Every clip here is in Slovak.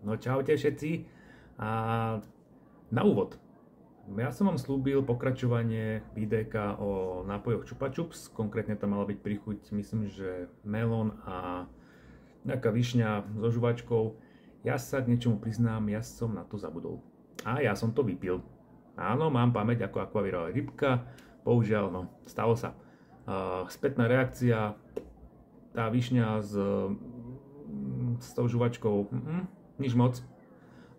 No čaute všetci. A na úvod. Ja som vám slúbil pokračovanie videjka o nápojoch Chupa Chups. Konkrétne tam mala byť príchuť, myslím, že melón a nejaká višňa so žuvačkou. Ja sa k niečomu priznám, ja som na to zabudol. A ja som to vypil. Áno, mám pamäť ako akvavírová rybka. Bohužiaľ, no, stalo sa. Spätná reakcia, tá višňa s tou žuvačkou, nič moc.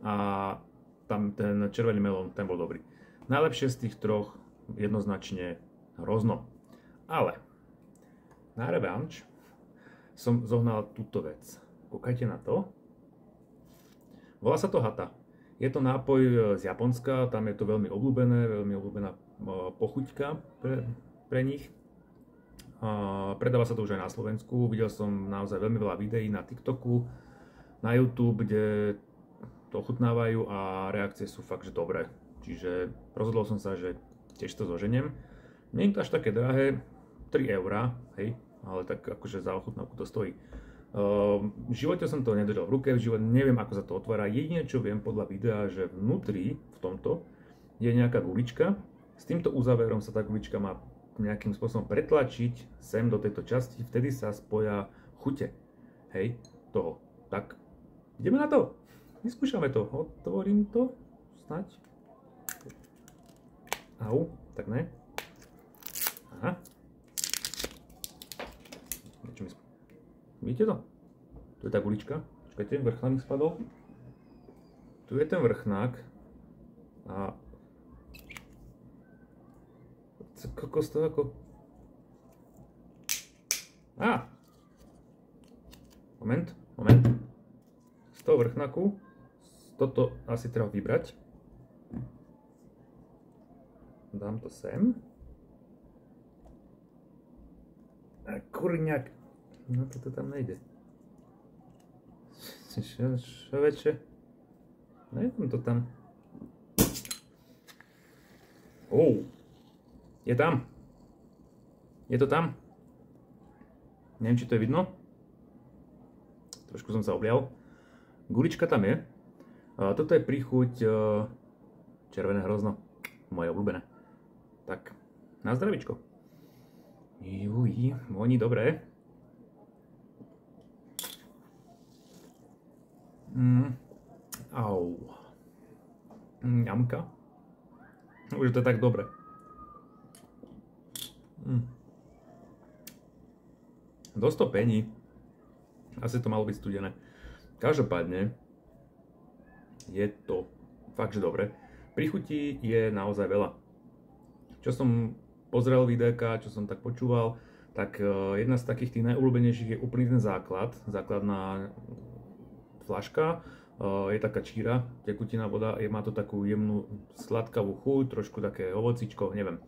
A tam ten červený melón, ten bol dobrý. Najlepšie z tých troch jednoznačne hrozno. Ale na revanš som zohnal túto vec. Kúkajte na to. Volá sa to Hata. Je to nápoj z Japonska, tam je to veľmi obľúbená pochuťka pre nich. Predáva sa to už aj na Slovensku. Videl som naozaj veľmi veľa videí na TikToku, na YouTube, kde to ochutnávajú a reakcie sú fakt, že dobré. Čiže rozhodol som sa, že tiež to zoženiem. Nie je to až také drahé, 3 eurá, hej, ale tak akože za ochutnávku to stojí. V živote som to nedržal v ruke, v živote neviem, ako sa to otvára. Jedine, čo viem podľa videa, že vnútri v tomto je nejaká gulička. S týmto uzáverom sa tá gulička má nejakým spôsobom pretlačiť sem do tejto časti, vtedy sa spoja chute, hej, toho. Tak, ideme na to, vyskúšame to, otvorím to, snaď. Au, tak ne. Aha. Niečo mi vidíte to? Tu je tá gulička, počkajte, vrchnák mi spadol. Tu je ten vrchnák a kokos to ako... Moment. Z toho vrchnáku toto asi treba vybrať. Dám to sem. A kurňak. No toto tam nejde. Čo väčšie? Nejdem to tam. Je tam. Je to tam. Neviem, či to je vidno. Trošku som sa oblial. Gulička tam je. Toto je príchuť červené hrozno. Moje obľúbené. Tak, na zdravičko. Voní dobré. Au. Ňamka. Už to je tak dobre. Dosť to pení. Asi to malo byť studené. Každopádne je to fakt, že dobre. Príchutí je naozaj veľa. Čo som pozrel videjka, čo som tak počúval, tak jedna z takých tých najobľúbenejších je úplný ten základ. Základná fľaška. Je taká číra, tekutina voda, má to takú jemnú sladkavú chuť, trošku také ovocičko, neviem.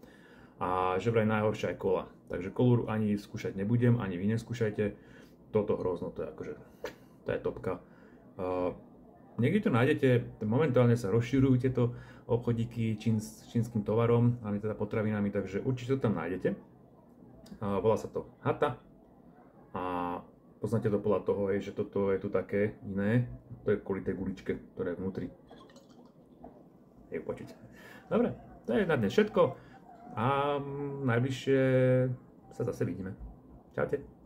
A že vraj najhoršia je kola. Takže kolu ani skúšať nebudem, ani vy neskúšajte. Toto hrozno, to je akože, to je topka. Niekde to nájdete, momentálne sa rozširujú tieto obchodíky s čínskym tovarom, ani teda potravinami, takže určite to tam nájdete. Volá sa to Hata. A poznáte to podľa toho, že toto je tu také iné. To je kvôli tej guličke, ktorá je vnútri. Je počuť. Dobre, to je na dnes všetko. A najbližšie sa zase vidíme. Čaute.